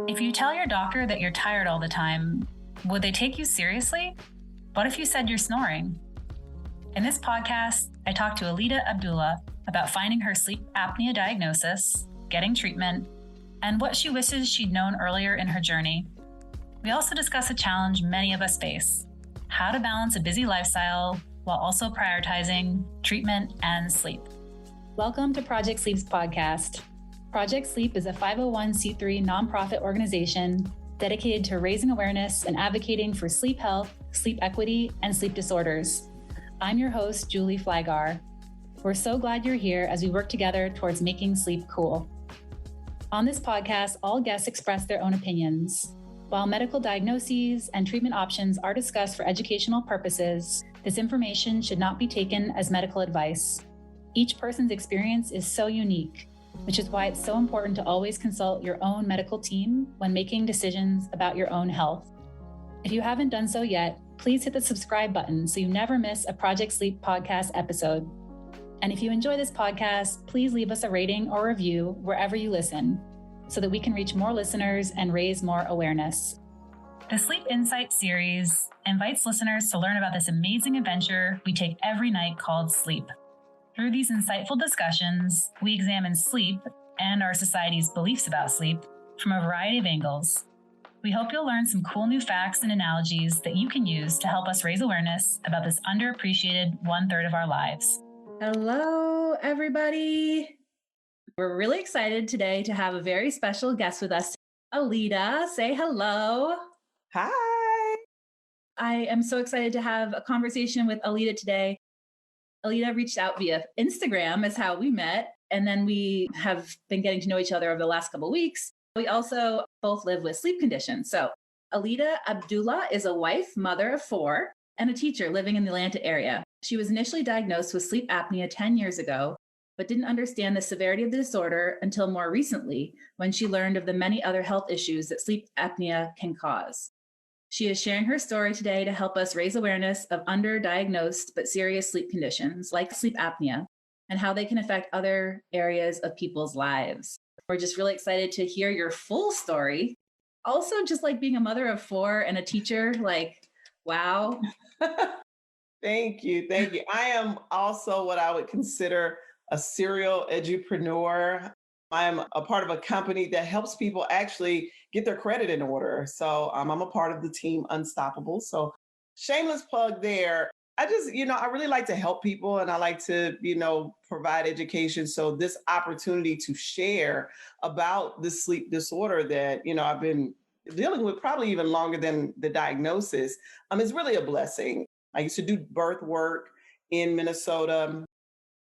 If you tell your doctor that you're tired all the time, would they take you seriously? What if you said you're snoring? In this podcast, I talked to Alida Abdullah about finding her sleep apnea diagnosis, getting treatment, and what she wishes she'd known earlier in her journey. We also discuss a challenge many of us face: how to balance a busy lifestyle while also prioritizing treatment and sleep. Welcome to Project Sleep's podcast. Project Sleep is a 501c3 nonprofit organization dedicated to raising awareness and advocating for sleep health, sleep equity, and sleep disorders. I'm your host, Julie Flygar. We're so glad you're here as we work together towards making sleep cool. On this podcast, all guests express their own opinions. While medical diagnoses and treatment options are discussed for educational purposes, this information should not be taken as medical advice. Each person's experience is so unique, which is why it's so important to always consult your own medical team when making decisions about your own health. If you haven't done so yet, please hit the subscribe button so you never miss a Project Sleep podcast episode. And if you enjoy this podcast, please leave us a rating or review wherever you listen so that we can reach more listeners and raise more awareness. The Sleep Insight series invites listeners to learn about this amazing adventure we take every night called sleep. Through these insightful discussions, we examine sleep and our society's beliefs about sleep from a variety of angles. We hope you'll learn some cool new facts and analogies that you can use to help us raise awareness about this underappreciated 1/3 of our lives. Hello, everybody. We're really excited today to have a very special guest with us. Alida, say hello. Hi. I am so excited to have a conversation with Alida today. Alida reached out via Instagram is how we met, and then we have been getting to know each other over the last couple of weeks. We also both live with sleep conditions. So Alida Abdullah is a wife, mother of 4, and a teacher living in the Atlanta area. She was initially diagnosed with sleep apnea 10 years ago, but didn't understand the severity of the disorder until more recently, when she learned of the many other health issues that sleep apnea can cause. She is sharing her story today to help us raise awareness of underdiagnosed but serious sleep conditions like sleep apnea and how they can affect other areas of people's lives. We're just really excited to hear your full story. Also, just like being a mother of 4 and a teacher, like, wow. Thank you. Thank you. I am also what I would consider a serial edupreneur. I'm a part of a company that helps people actually get their credit in order. So I'm a part of the team Unstoppable. So shameless plug there. I just, I really like to help people and I like to, provide education. So this opportunity to share about the sleep disorder that, I've been dealing with probably even longer than the diagnosis is really a blessing. I used to do birth work in Minnesota,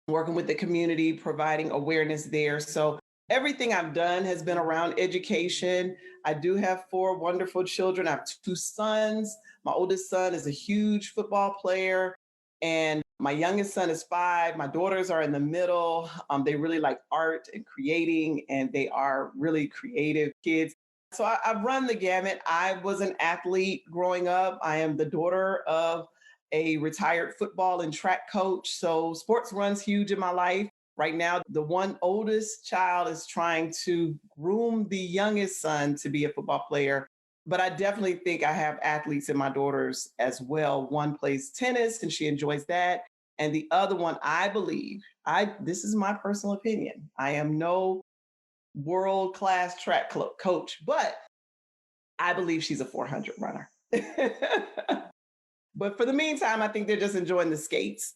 working with the community, providing awareness there. So everything I've done has been around education. I do have 4 wonderful children. I have 2 sons. My oldest son is a huge football player, and my youngest son is 5. My daughters are in the middle. They really like art and creating, and they are really creative kids. So I've run the gamut. I was an athlete growing up. I am the daughter of a retired football and track coach. So sports runs huge in my life. Right now, the one oldest child is trying to groom the youngest son to be a football player. But I definitely think I have athletes in my daughters as well. One plays tennis and she enjoys that. And the other one, I believe, this is my personal opinion. I am no world-class track coach, but I believe she's a 400 runner. But for the meantime, I think they're just enjoying the skates.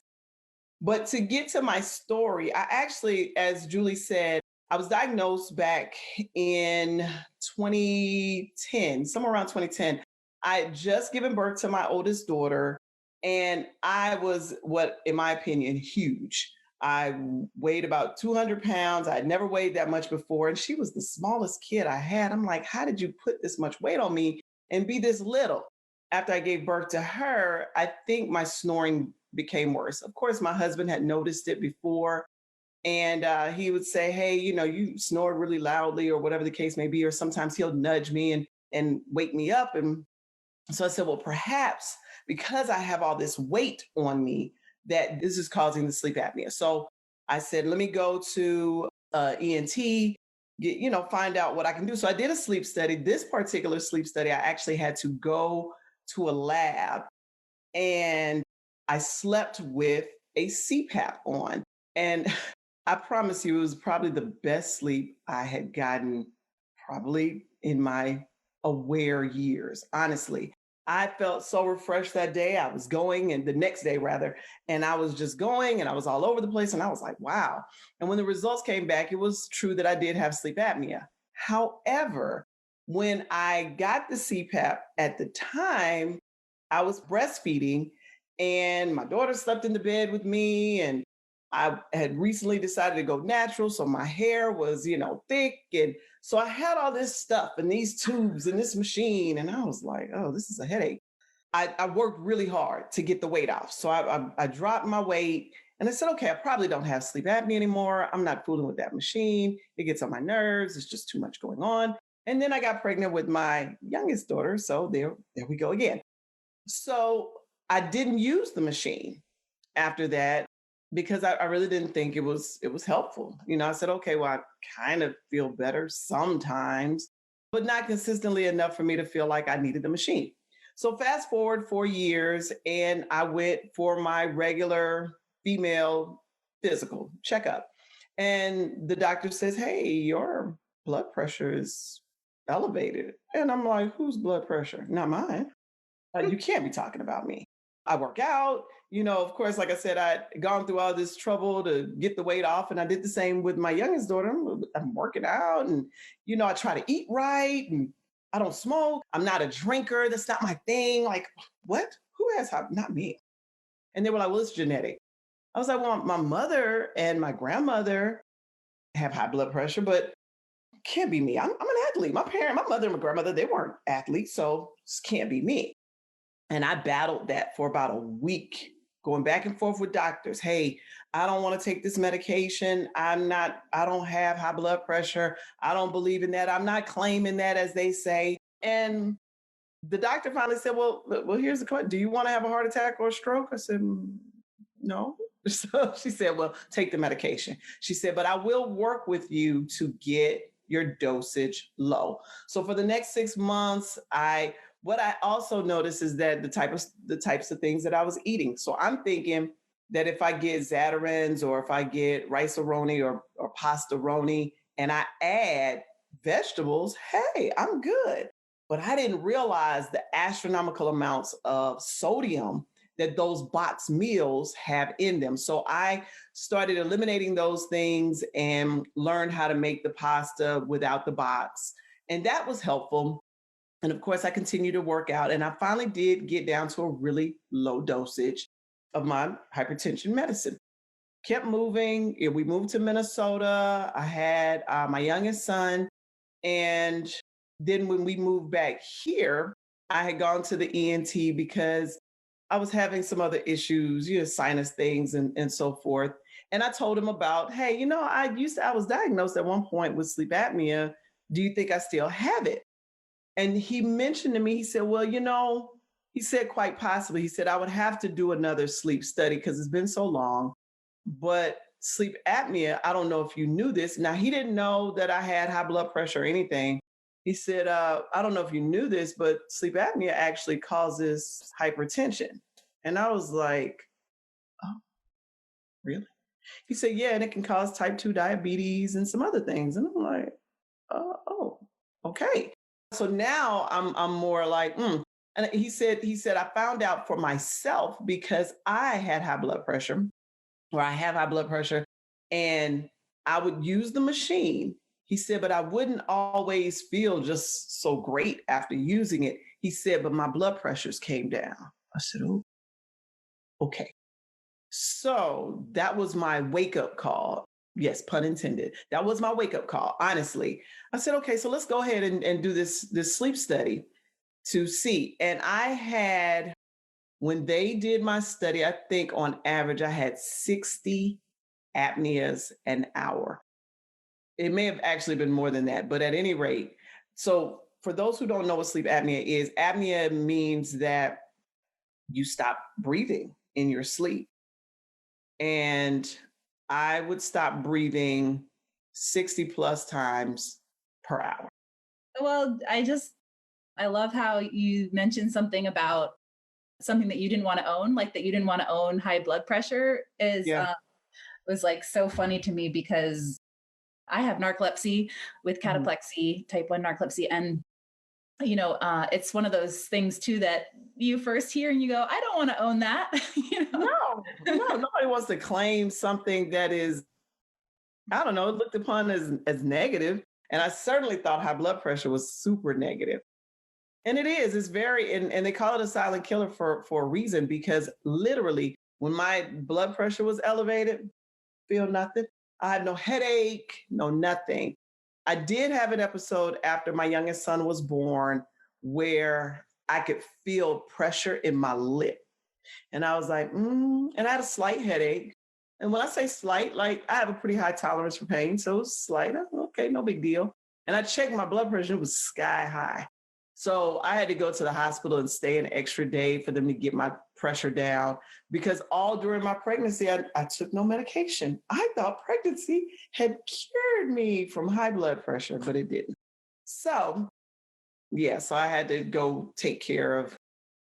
But to get to my story, I actually, as Julie said, I was diagnosed back in 2010, somewhere around 2010. I had just given birth to my oldest daughter, and I was, what, in my opinion, huge. I weighed about 200 pounds. I'd never weighed that much before, and she was the smallest kid I had. I'm like, how did you put this much weight on me and be this little? After I gave birth to her, I think my snoring became worse. Of course, my husband had noticed it before, and he would say, hey, you snore really loudly or whatever the case may be, or sometimes he'll nudge me and wake me up. And so I said, well, perhaps because I have all this weight on me, that this is causing the sleep apnea. So I said, let me go to ENT, find out what I can do. So I did a sleep study. This particular sleep study, I actually had to go to a lab and I slept with a CPAP on. And I promise you, it was probably the best sleep I had gotten probably in my aware years, honestly. I felt so refreshed that day. I was going, and the next day, rather, and I was just going and I was all over the place. And I was like, wow. And when the results came back, it was true that I did have sleep apnea. However, when I got the CPAP at the time, I was breastfeeding and my daughter slept in the bed with me. And I had recently decided to go natural. So my hair was, thick. And so I had all this stuff and these tubes and this machine. And I was like, oh, this is a headache. I worked really hard to get the weight off. So I dropped my weight and I said, okay, I probably don't have sleep apnea anymore. I'm not fooling with that machine. It gets on my nerves. It's just too much going on. And then I got pregnant with my youngest daughter. So there we go again. So I didn't use the machine after that because I really didn't think it was helpful. I said, okay, well, I kind of feel better sometimes, but not consistently enough for me to feel like I needed the machine. So fast forward 4 years, and I went for my regular female physical checkup. And the doctor says, hey, your blood pressure is elevated. And I'm like, whose blood pressure? Not mine. You can't be talking about me. I work out, of course, like I said, I'd gone through all this trouble to get the weight off. And I did the same with my youngest daughter. I'm working out and, I try to eat right and I don't smoke. I'm not a drinker. That's not my thing. Like, what? Who has high? Not me. And they were like, well, it's genetic. I was like, well, my mother and my grandmother have high blood pressure, but it can't be me. I'm an athlete. My mother and my grandmother, they weren't athletes. So this can't be me. And I battled that for about a week, going back and forth with doctors. Hey, I don't want to take this medication. I don't have high blood pressure. I don't believe in that. I'm not claiming that, as they say. And the doctor finally said, well, here's the question. Do you want to have a heart attack or a stroke? I said, no. So she said, well, take the medication. She said, but I will work with you to get your dosage low. So for the next 6 months, what I also noticed is that the types of things that I was eating. So I'm thinking that if I get Zatarain's or if I get rice-a-roni or pasta-roni and I add vegetables, hey, I'm good. But I didn't realize the astronomical amounts of sodium that those box meals have in them. So I started eliminating those things and learned how to make the pasta without the box. And that was helpful. And of course, I continued to work out. And I finally did get down to a really low dosage of my hypertension medicine. Kept moving. We moved to Minnesota. I had my youngest son. And then when we moved back here, I had gone to the ENT because I was having some other issues, sinus things and so forth. And I told him about, hey, I was diagnosed at one point with sleep apnea. Do you think I still have it? And he mentioned to me, he said, well, he said quite possibly, he said, I would have to do another sleep study because it's been so long. But sleep apnea, I don't know if you knew this. Now, he didn't know that I had high blood pressure or anything. He said, I don't know if you knew this, but sleep apnea actually causes hypertension. And I was like, oh, really? He said, yeah, and it can cause type 2 diabetes and some other things. And I'm like, oh, okay. So now I'm more like, And he said, I found out for myself because I had high blood pressure, or I have high blood pressure, and I would use the machine. He said, but I wouldn't always feel just so great after using it. He said, but my blood pressures came down. I said, oh, okay. So that was my wake up call. Yes, pun intended. That was my wake up call, honestly. I said, okay, so let's go ahead and do this sleep study to see. And when they did my study, I think on average, I had 60 apneas an hour. It may have actually been more than that, but at any rate, so for those who don't know what sleep apnea means that you stop breathing in your sleep. And I would stop breathing 60 plus times per hour. Well, I love how you mentioned something about something that you didn't want to own, like that you didn't want to own high blood pressure is Yeah. was like so funny to me because I have narcolepsy with Mhm. cataplexy, type 1 narcolepsy. And, it's one of those things too that you first hear and you go, I don't want to own that, No, nobody wants to claim something that is, I don't know, looked upon as negative. And I certainly thought high blood pressure was super negative. And it is, it's very, and they call it a silent killer for a reason, because literally when my blood pressure was elevated, feel nothing. I had no headache, no nothing. I did have an episode after my youngest son was born where I could feel pressure in my lip. And I was like, and I had a slight headache. And when I say slight, like I have a pretty high tolerance for pain. So it was slight. Okay, no big deal. And I checked my blood pressure, it was sky high. So I had to go to the hospital and stay an extra day for them to get my pressure down, because all during my pregnancy, I took no medication. I thought pregnancy had cured me from high blood pressure, but it didn't. So, yeah, so I had to go take care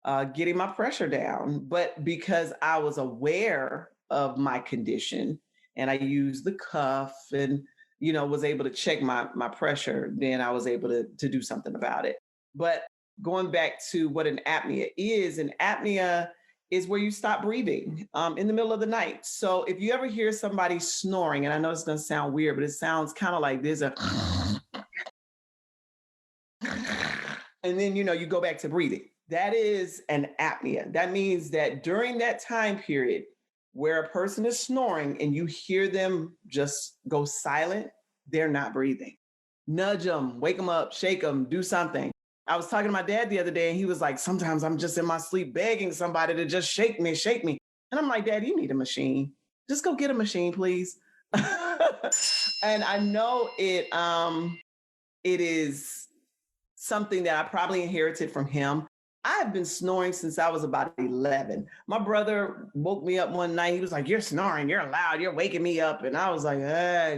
of getting my pressure down. But because I was aware of my condition and I used the cuff and was able to check my pressure, then I was able to do something about it. But going back to what an apnea is where you stop breathing in the middle of the night. So if you ever hear somebody snoring, and I know it's going to sound weird, but it sounds kind of like there's a and then you go back to breathing. That is an apnea. That means that during that time period where a person is snoring and you hear them just go silent, they're not breathing. Nudge them, wake them up, shake them, do something. I was talking to my dad the other day and he was like, sometimes I'm just in my sleep begging somebody to just shake me, shake me. And I'm like, Dad, you need a machine. Just go get a machine, please. And I know it is something that I probably inherited from him. I've been snoring since I was about 11. My brother woke me up one night. He was like, You're snoring, you're loud, you're waking me up. And I was like,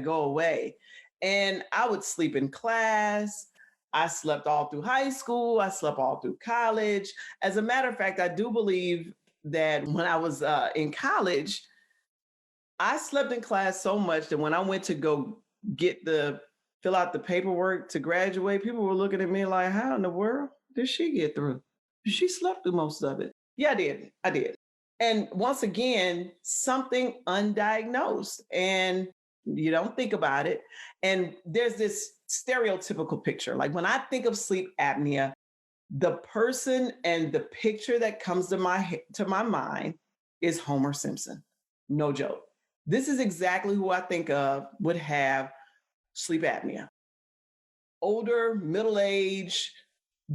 Go away. And I would sleep in class. I slept all through high school. I slept all through college. As a matter of fact, I do believe that when I was in college, I slept in class so much that when I went to go get fill out the paperwork to graduate, people were looking at me like, how in the world did she get through? She slept through most of it. Yeah, I did. I did. And once again, something undiagnosed and you don't think about it. And there's this stereotypical picture. Like when I think of sleep apnea, the person and the picture that comes to my mind is Homer Simpson. No joke. This is exactly who I think of would have sleep apnea. Older, middle-aged,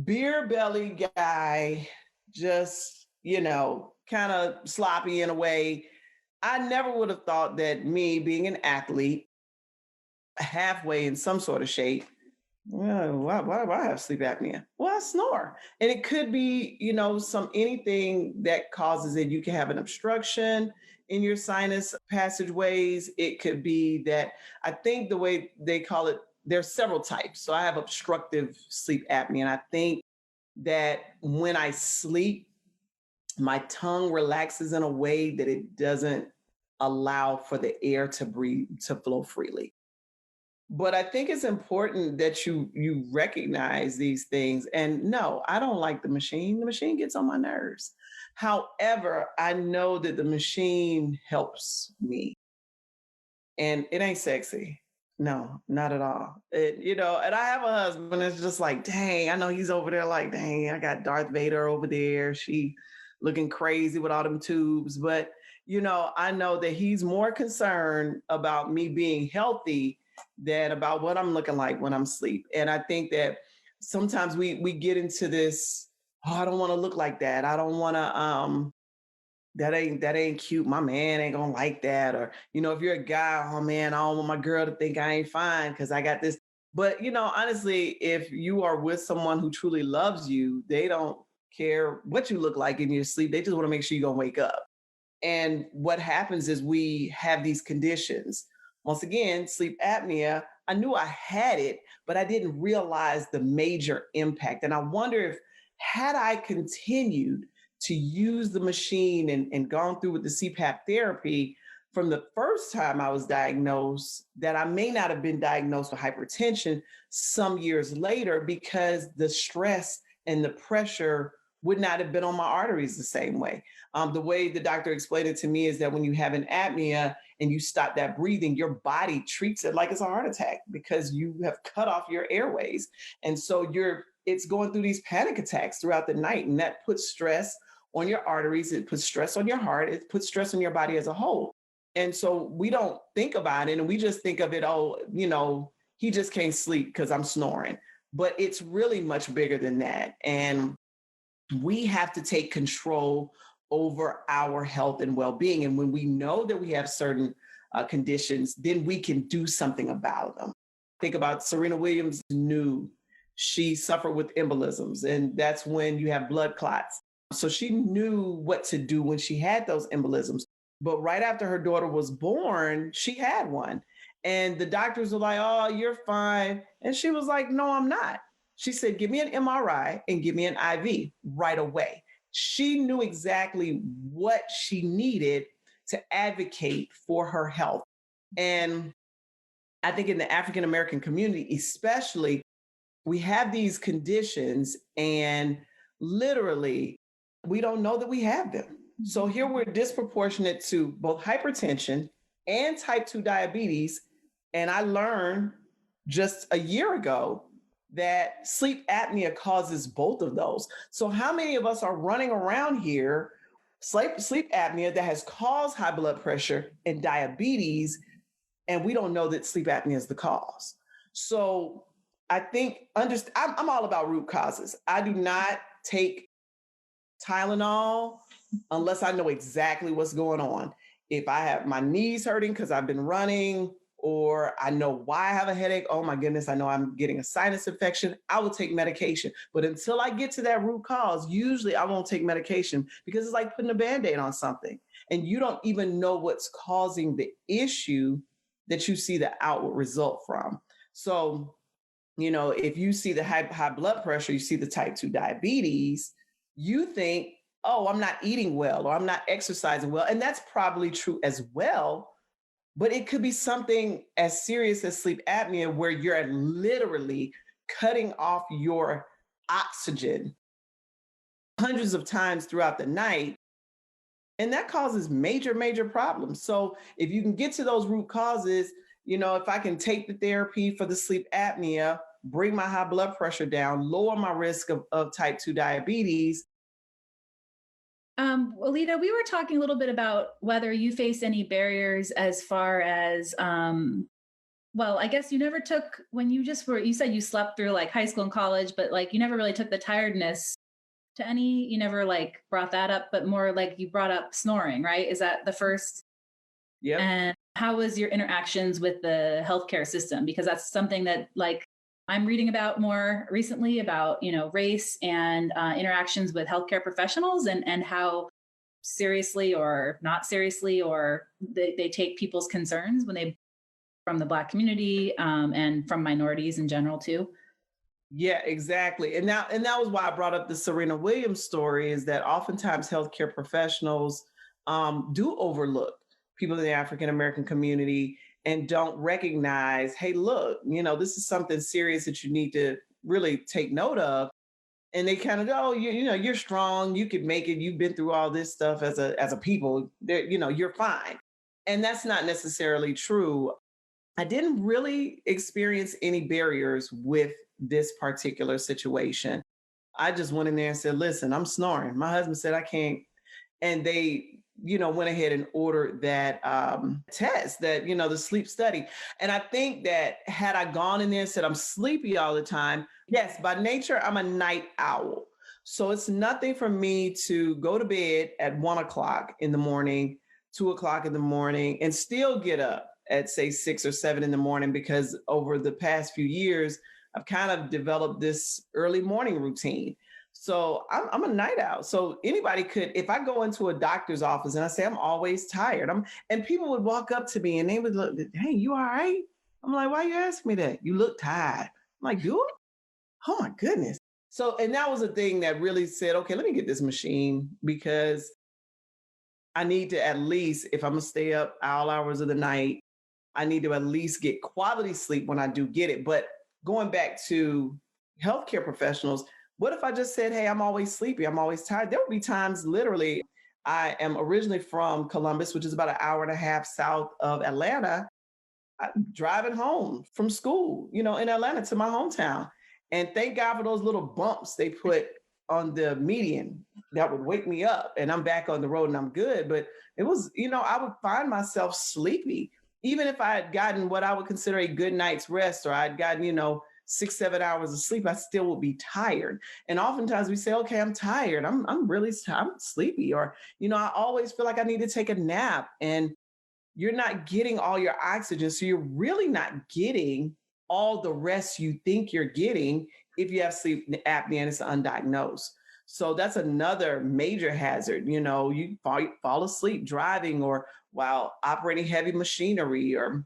beer belly guy, just, kind of sloppy in a way. I never would have thought that me being an athlete, halfway in some sort of shape, why do I have sleep apnea? Well, I snore. And it could be, anything that causes it. You can have an obstruction in your sinus passageways. It could be that I think the way they call it, there's several types. So I have obstructive sleep apnea. And I think that when I sleep, my tongue relaxes in a way that it doesn't allow for the air to flow freely. But I think it's important that you recognize these things. And no, I don't like the machine. The machine gets on my nerves. However, I know that the machine helps me. And it ain't sexy. No, not at all. And I have a husband that's just like, dang, I know he's over there like, dang, I got Darth Vader over there. She looking crazy with all them tubes. But, I know that he's more concerned about me being healthy than about what I'm looking like when I'm asleep. And I think that sometimes we get into this, oh, I don't want to look like that. I don't want to that ain't cute. My man ain't gonna like that. Or, if you're a guy, oh man, I don't want my girl to think I ain't fine because I got this. But, honestly, if you are with someone who truly loves you, they don't care what you look like in your sleep. They just want to make sure you're gonna wake up. And what happens is we have these conditions. Once again, sleep apnea I knew I had it, but I didn't realize the major impact. And I wonder if had I continued to use the machine and gone through with the CPAP therapy from the first time I was diagnosed, that I may not have been diagnosed with hypertension some years later because the stress and the pressure would not have been on my arteries the same way. The way the doctor explained it to me is that when you have an apnea and you stop that breathing, your body treats it like it's a heart attack because you have cut off your airways. And so it's going through these panic attacks throughout the night. And that puts stress on your arteries. It puts stress on your heart. It puts stress on your body as a whole. And so we don't think about it and we just think of it, oh, he just can't sleep because I'm snoring. But it's really much bigger than that. And we have to take control over our health and well-being. And when we know that we have certain conditions, then we can do something about them. Think about Serena Williams knew she suffered with embolisms, and that's when you have blood clots. So she knew what to do when she had those embolisms. But right after her daughter was born, she had one. And the doctors were like, oh, you're fine. And she was like, no, I'm not. She said, give me an MRI and give me an IV right away. She knew exactly what she needed to advocate for her health. And I think in the African American community, especially, we have these conditions and literally we don't know that we have them. So here we're disproportionate to both hypertension and type 2 diabetes. And I learned just a year ago that sleep apnea causes both of those. So how many of us are running around here, sleep apnea that has caused high blood pressure and diabetes, and we don't know that sleep apnea is the cause? So I think I'm all about root causes. I do not take Tylenol unless I know exactly what's going on. If I have my knees hurting because I've been running, or I know why I have a headache, oh my goodness, I know I'm getting a sinus infection, I will take medication. But until I get to that root cause, usually I won't take medication because it's like putting a Band-Aid on something. And you don't even know what's causing the issue that you see the outward result from. So, if you see the high blood pressure, you see the type 2 diabetes, you think, oh, I'm not eating well, or I'm not exercising well. And that's probably true as well. But it could be something as serious as sleep apnea, where you're literally cutting off your oxygen hundreds of times throughout the night. And that causes major, major problems. So if you can get to those root causes, if I can take the therapy for the sleep apnea, bring my high blood pressure down, lower my risk of type 2 diabetes. Alida, we were talking a little bit about whether you faced any barriers as far as, I guess you never took, when you said you slept through like high school and college, but like you never really took the tiredness to any, you never like brought that up, but more like you brought up snoring, right? Is that the first? Yeah. And how was your interactions with the healthcare system? Because that's something that like I'm reading about more recently about, race and interactions with healthcare professionals and how seriously or not seriously, or they take people's concerns from the Black community and from minorities in general too. Yeah, exactly. And that was why I brought up the Serena Williams story, is that oftentimes healthcare professionals do overlook people in the African American community and don't recognize, hey, look, this is something serious that you need to really take note of. And they kind of, oh, you're strong, you could make it, you've been through all this stuff as a people, you're fine. And that's not necessarily true. I didn't really experience any barriers with this particular situation. I just went in there and said, listen, I'm snoring. My husband said I can't. And they, went ahead and ordered that test, that, the sleep study. And I think that had I gone in there and said, I'm sleepy all the time, yes, by nature, I'm a night owl. So it's nothing for me to go to bed at 1:00 in the morning, 2:00 in the morning, and still get up at say 6 or 7 in the morning, because over the past few years, I've kind of developed this early morning routine. So I'm a night owl. So anybody could, if I go into a doctor's office and I say, I'm always tired, and people would walk up to me and they would look, hey, you all right? I'm like, why you asking me that? You look tired. I'm like, do it? Oh my goodness. So, and that was a thing that really said, okay, let me get this machine because I need to at least, if I'm gonna stay up all hours of the night, I need to at least get quality sleep when I do get it. But going back to healthcare professionals, what if I just said, hey, I'm always sleepy, I'm always tired? There would be times literally, I am originally from Columbus, which is about an hour and a half south of Atlanta. I'm driving home from school, in Atlanta to my hometown. And thank God for those little bumps they put on the median that would wake me up and I'm back on the road and I'm good. But it was, I would find myself sleepy, even if I had gotten what I would consider a good night's rest or I'd gotten, 6, 7 hours of sleep, I still would be tired. And oftentimes we say, okay, I'm tired. I'm sleepy. Or, I always feel like I need to take a nap. And you're not getting all your oxygen. So you're really not getting all the rest you think you're getting if you have sleep apnea and it's undiagnosed. So that's another major hazard. You fall asleep driving or while operating heavy machinery or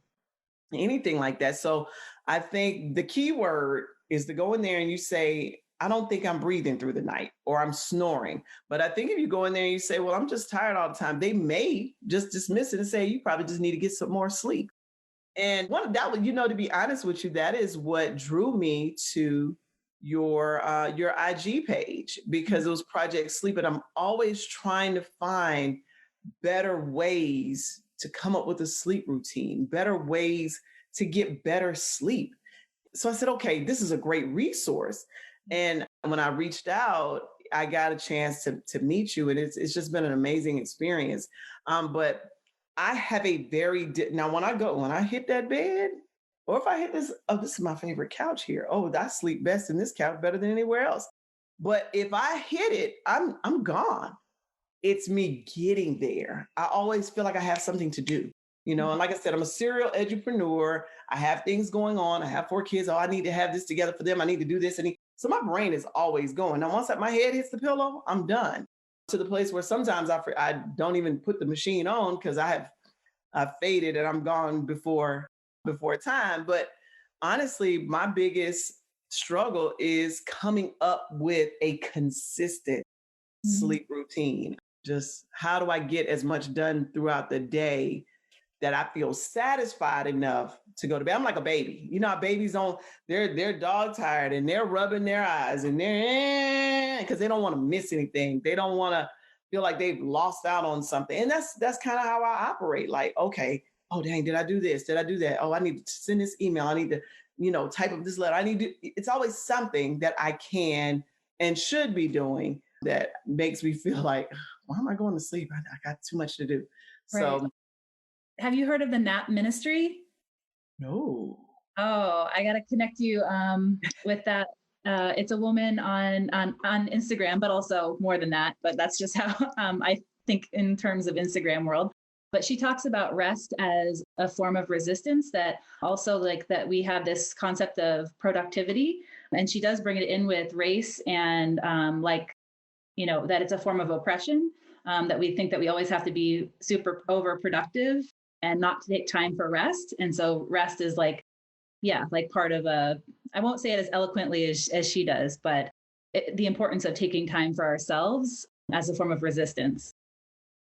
anything like that. So I think the key word is to go in there and you say, I don't think I'm breathing through the night or I'm snoring. But I think if you go in there and you say, well, I'm just tired all the time, they may just dismiss it and say, you probably just need to get some more sleep. And to be honest with you, that is what drew me to your IG page because it was Project Sleep. And I'm always trying to find better ways to come up with a sleep routine, better ways to get better sleep. So I said, okay, this is a great resource. And when I reached out, I got a chance to meet you, and it's just been an amazing experience. But I have now when I hit that bed, or if I hit this, oh, this is my favorite couch here. Oh, I sleep best in this couch, better than anywhere else. But if I hit it, I'm gone. It's me getting there. I always feel like I have something to do. And like I said, I'm a serial edupreneur. I have things going on. I have 4 kids. Oh, I need to have this together for them. I need to do this. So my brain is always going. Now, once my head hits the pillow, I'm done. To the place where sometimes I don't even put the machine on because I've faded and I'm gone before time. But honestly, my biggest struggle is coming up with a consistent sleep routine. Just how do I get as much done throughout the day that I feel satisfied enough to go to bed? I'm like a baby. How babies they're dog tired and they're rubbing their eyes and they're because they don't want to miss anything. They don't want to feel like they've lost out on something. And that's kind of how I operate. Like, okay, oh dang, did I do this? Did I do that? Oh, I need to send this email. I need to, type up this letter. It's always something that I can and should be doing that makes me feel like, why am I going to sleep? I got too much to do. Right. So have you heard of the nap ministry? No. Oh, I got to connect you with that. It's a woman on Instagram, but also more than that. But that's just how I think in terms of Instagram world. But she talks about rest as a form of resistance, that also like that we have this concept of productivity. And she does bring it in with race and that it's a form of oppression, that we think that we always have to be super overproductive and not to take time for rest. And so rest is like part of I won't say it as eloquently as she does, but the importance of taking time for ourselves as a form of resistance.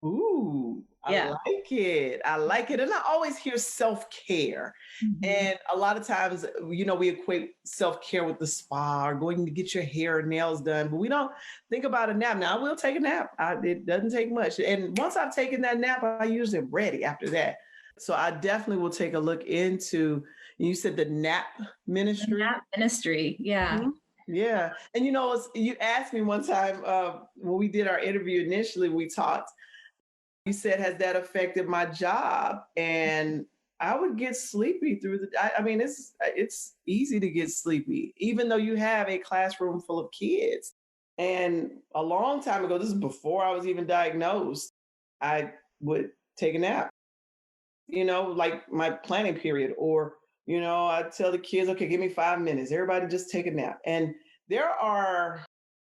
Ooh, I like it. I like it. And I always hear self-care. Mm-hmm. And a lot of times, we equate self-care with the spa or going to get your hair and nails done, but we don't think about a nap. Now, I will take a nap. It doesn't take much. And once I've taken that nap, I usually am ready after that. So I definitely will take a look into, you said the nap ministry? The nap ministry, yeah. Mm-hmm. Yeah. And you asked me one time when we did our interview initially, we talked, you said, has that affected my job? And I would get sleepy through it's easy to get sleepy, even though you have a classroom full of kids. And a long time ago, this is before I was even diagnosed, I would take a nap, like my planning period, or, I'd tell the kids, okay, give me 5 minutes. Everybody just take a nap. And there are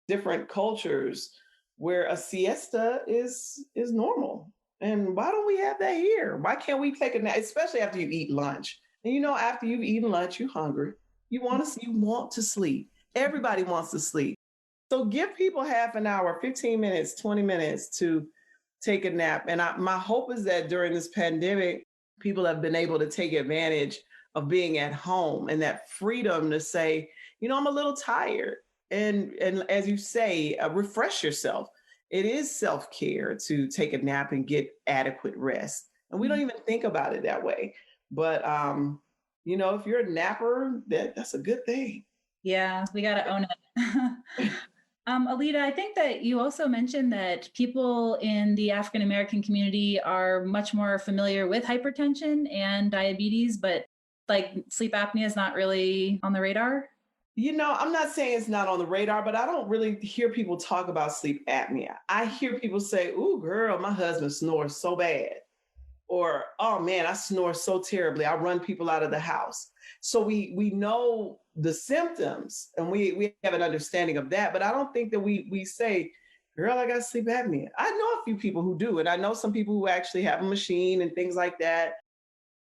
different cultures where a siesta is normal. And why don't we have that here? Why can't we take a nap, especially after you eat lunch? And after you've eaten lunch, you're hungry. You want to sleep. Everybody wants to sleep. So give people half an hour, 15 minutes, 20 minutes to take a nap. And my hope is that during this pandemic, people have been able to take advantage of being at home and that freedom to say, I'm a little tired. And as you say, refresh yourself. It is self-care to take a nap and get adequate rest. And we don't even think about it that way. But if you're a napper, that's a good thing. Yeah, we got to own it. Alida, I think that you also mentioned that people in the African American community are much more familiar with hypertension and diabetes, but like sleep apnea is not really on the radar. I'm not saying it's not on the radar, but I don't really hear people talk about sleep apnea. I hear people say, "Ooh, girl, my husband snores so bad." Or, "Oh man, I snore so terribly. I run people out of the house." So we know the symptoms and we have an understanding of that, but I don't think that we say, "Girl, I got sleep apnea." I know a few people who do, and I know some people who actually have a machine and things like that.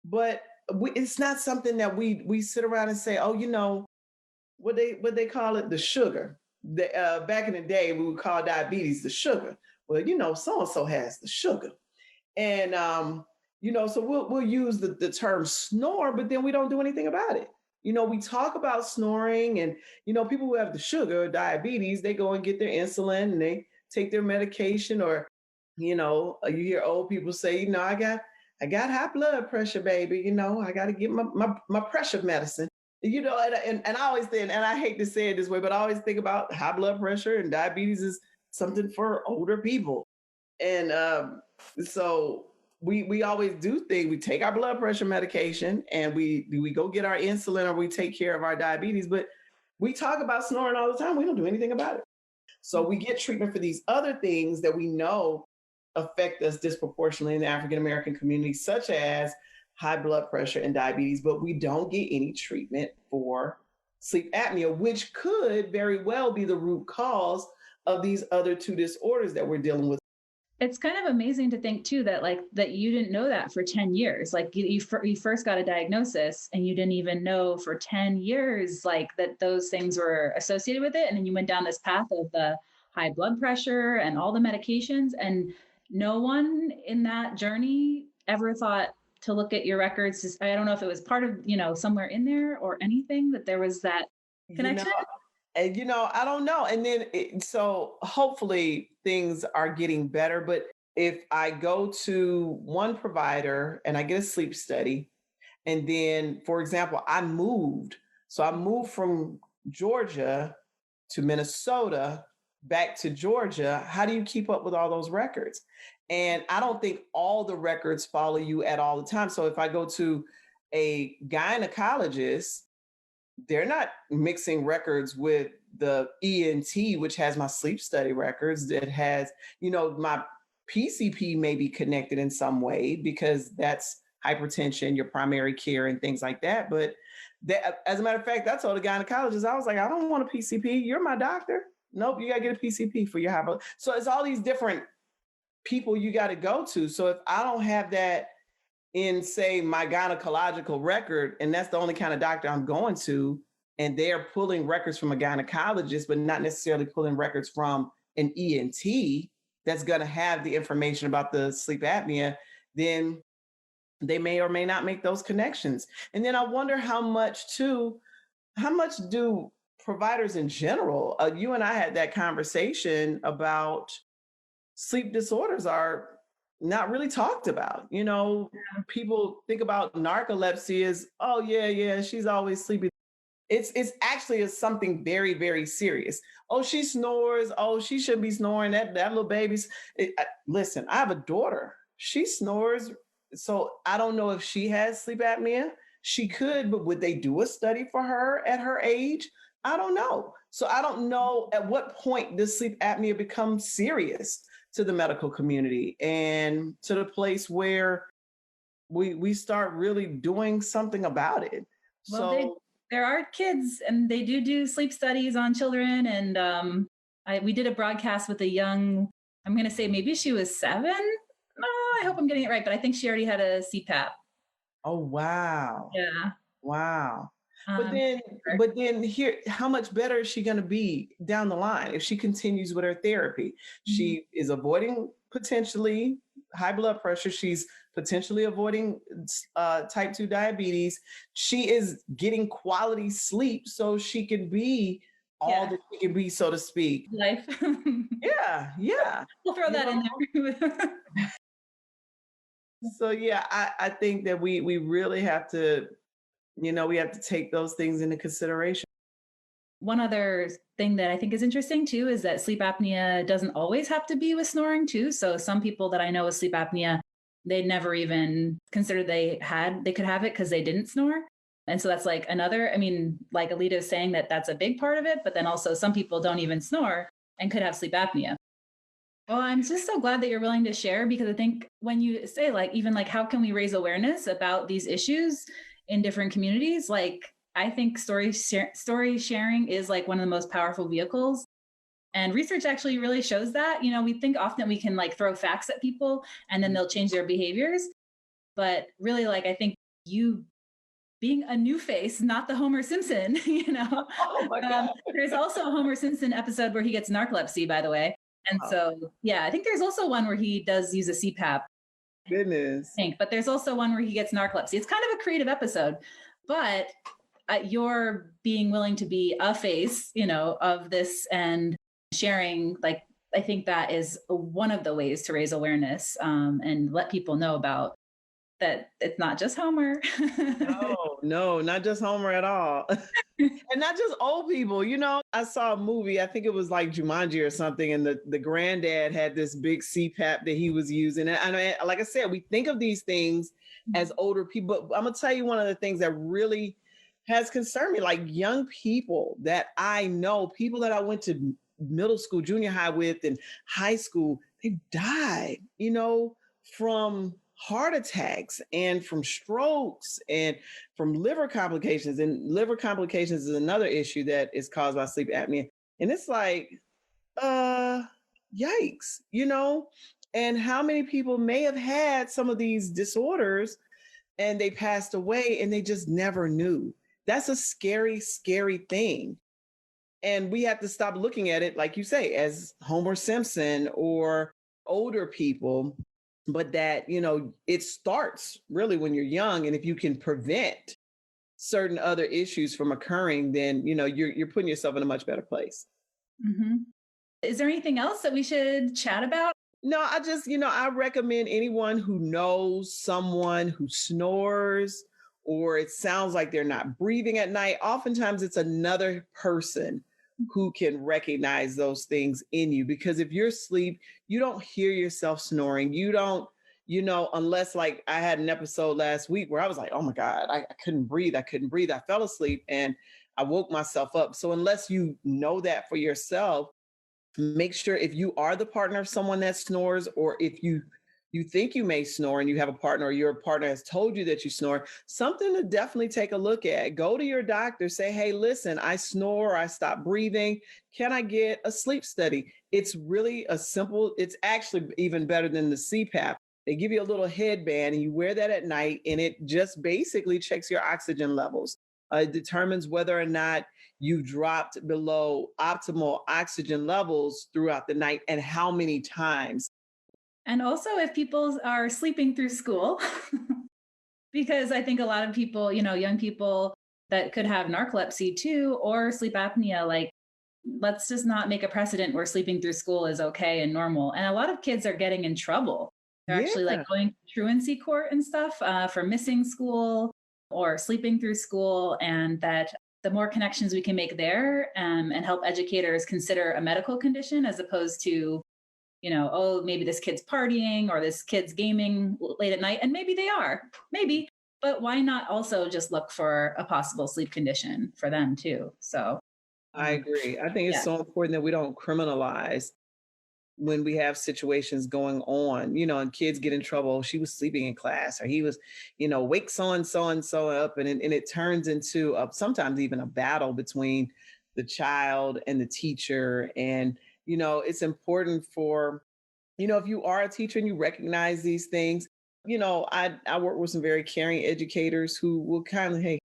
But it's not something that we sit around and say, "Oh, what they call it, the sugar." Back in the day, we would call diabetes the sugar. Well, so and so has the sugar. And so we'll use the term snore, but then we don't do anything about it. We talk about snoring, and people who have the sugar, diabetes, they go and get their insulin and they take their medication, or you hear old people say, I got high blood pressure, baby. I got to get my pressure medicine. And I always think, and I hate to say it this way, but I always think about high blood pressure and diabetes is something for older people. And so we always do think we take our blood pressure medication and we go get our insulin, or we take care of our diabetes, but we talk about snoring all the time. We don't do anything about it. So we get treatment for these other things that we know affect us disproportionately in the African American community, such as high blood pressure and diabetes, but we don't get any treatment for sleep apnea, which could very well be the root cause of these other two disorders that we're dealing with. It's kind of amazing to think too that you didn't know that for 10 years. Like you first got a diagnosis and you didn't even know for 10 years like that those things were associated with it, and then you went down this path of the high blood pressure and all the medications, and no one in that journey ever thought to look at your records. I don't know if it was part of, somewhere in there or anything, that there was that connection. And I don't know. And then so hopefully things are getting better. But if I go to one provider and I get a sleep study, and then, for example, I moved. So I moved from Georgia to Minnesota, back to Georgia. How do you keep up with all those records? And I don't think all the records follow you at all the time. So if I go to a gynecologist, they're not mixing records with the ENT, which has my sleep study records. That has, my PCP may be connected in some way because that's hypertension, your primary care, and things like that. But as a matter of fact, I told a gynecologist, I was like, I don't want a PCP. You're my doctor. Nope, you got to get a PCP for your high blood. So it's all these different people you got to go to. So if I don't have that in, say, my gynecological record, and that's the only kind of doctor I'm going to, and they're pulling records from a gynecologist, but not necessarily pulling records from an ENT that's going to have the information about the sleep apnea, then they may or may not make those connections. And then I wonder how much do providers in general, you and I had that conversation about sleep disorders are not really talked about. People think about narcolepsy as, oh yeah, she's always sleepy. It's actually something very, very serious. Oh, she snores. Oh, she should be snoring. That little baby's. Listen, I have a daughter. She snores. So I don't know if she has sleep apnea. She could, but would they do a study for her at her age? I don't know. So I don't know at what point does sleep apnea become serious to the medical community and to the place where we start really doing something about it. Well, there are kids and they do sleep studies on children. And we did a broadcast with a young, I'm going to say maybe she was 7. Oh, I hope I'm getting it right, but I think she already had a CPAP. Oh, wow. Yeah. Wow. But Um, then but then here, how much better is she gonna be down the line if she continues with her therapy? mhm. She is avoiding potentially high blood pressure. She's potentially avoiding type 2 diabetes. She is getting quality sleep so she can be all Yeah. that she can be, so to speak. Life. Yeah, yeah. We'll throw You that know, in there. so yeah, I think that we really have to, we have to take those things into consideration. One other thing that I think is interesting too is that sleep apnea doesn't always have to be with snoring too. So some people that I know with sleep apnea, they never even considered they could have it because they didn't snore. And so that's like another, I mean, like Alita is saying that that's a big part of it, but then also some people don't even snore and could have sleep apnea. Well, I'm just so glad that you're willing to share because I think when you say like even like how can we raise awareness about these issues in different communities, like I think story sharing is like one of the most powerful vehicles. And research actually really shows that. You know, we think often we can like throw facts at people and then they'll change their behaviors, but really like I think you being a new face, not the Homer Simpson, you know. Oh my God. There's also a Homer Simpson episode where he gets narcolepsy, by the way. And Wow. so, yeah, I think there's also one where he does use a CPAP, Goodness. think, but there's also one where he gets narcolepsy. It's kind of a creative episode, but you're being willing to be a face, you know, of this and sharing, like, I think that is one of the ways to raise awareness and let people know about that it's not just Homer. No, no, not just Homer at all. And not just old people. I saw a movie, I think it was like Jumanji or something, and the granddad had this big CPAP that he was using. And like I said, we think of these things as older people, but I'm gonna tell you one of the things that really has concerned me, like young people that I know, people that I went to middle school, junior high with, and high school, they died, from heart attacks and from strokes and from liver complications. And liver complications is another issue that is caused by sleep apnea. And it's like, uh, yikes, And how many people may have had some of these disorders and they passed away and they just never knew? That's a scary, scary thing. And we have to stop looking at it, like you say, as Homer Simpson or older people, but that, it starts really when you're young. And if you can prevent certain other issues from occurring, then, you're putting yourself in a much better place. Mm-hmm. Is there anything else that we should chat about? No, I just, I recommend anyone who knows someone who snores or it sounds like they're not breathing at night. Oftentimes it's another person who can recognize those things in you, because if you're asleep, you don't hear yourself snoring. You don't, unless like I had an episode last week where I was like, oh my God, I couldn't breathe. I couldn't breathe. I fell asleep and I woke myself up. So unless you know that for yourself, make sure if you are the partner of someone that snores, or if you think you may snore and you have a partner or your partner has told you that you snore, something to definitely take a look at. Go to your doctor, say, hey, listen, I snore, I stop breathing. Can I get a sleep study? It's really it's actually even better than the CPAP. They give you a little headband and you wear that at night, and it just basically checks your oxygen levels. It determines whether or not you've dropped below optimal oxygen levels throughout the night and how many times. And also if people are sleeping through school, because I think a lot of people, you know, young people that could have narcolepsy too, or sleep apnea, like let's just not make a precedent where sleeping through school is okay and normal. And a lot of kids are getting in trouble. They're actually like Yeah, going to truancy court and stuff for missing school or sleeping through school. And that the more connections we can make there and help educators consider a medical condition as opposed to, you know, oh, maybe this kid's partying or this kid's gaming late at night. And maybe they are, maybe, but why not also just look for a possible sleep condition for them too? So, I agree. I think it's yeah. so important that we don't criminalize when we have situations going on, and kids get in trouble. She was sleeping in class, or he was, wake so and so up. And it turns into sometimes even a battle between the child and the teacher. And, it's important for, if you are a teacher and you recognize these things, I work with some very caring educators who will kind of, hey,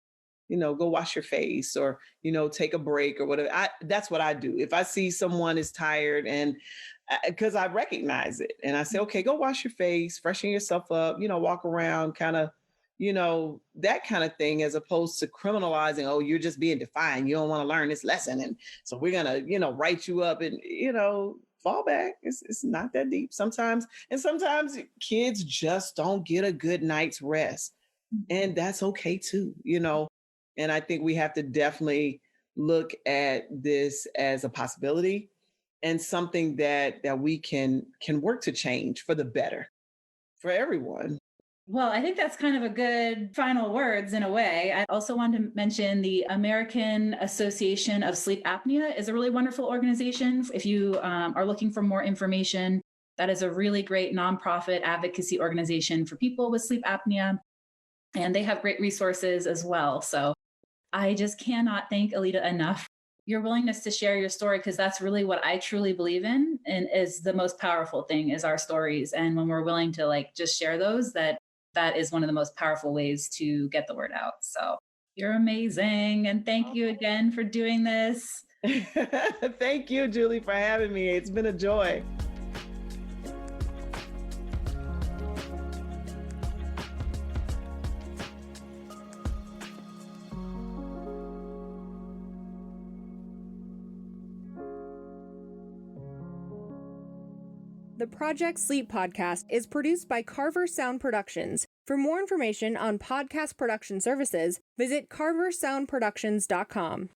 go wash your face or, take a break or whatever. That's what I do. If I see someone is tired and because I recognize it and I say, okay, go wash your face, freshen yourself up, walk around kind of, that kind of thing, as opposed to criminalizing, oh, you're just being defiant. You don't want to learn this lesson. And so we're going to, write you up and, fall back. It's not that deep sometimes. And sometimes kids just don't get a good night's rest. And that's okay too, And I think we have to definitely look at this as a possibility and something that we can work to change for the better for everyone. Well, I think that's kind of a good final words in a way. I also want to mention the American Association of Sleep Apnea is a really wonderful organization. If you are looking for more information, that is a really great nonprofit advocacy organization for people with sleep apnea. And they have great resources as well. So I just cannot thank Alida enough. Your willingness to share your story, because that's really what I truly believe in and is the most powerful thing is our stories. And when we're willing to just share those, that is one of the most powerful ways to get the word out. So you're amazing. And thank you again for doing this. Thank you, Julie, for having me. It's been a joy. The Project Sleep podcast is produced by Carver Sound Productions. For more information on podcast production services, visit carversoundproductions.com.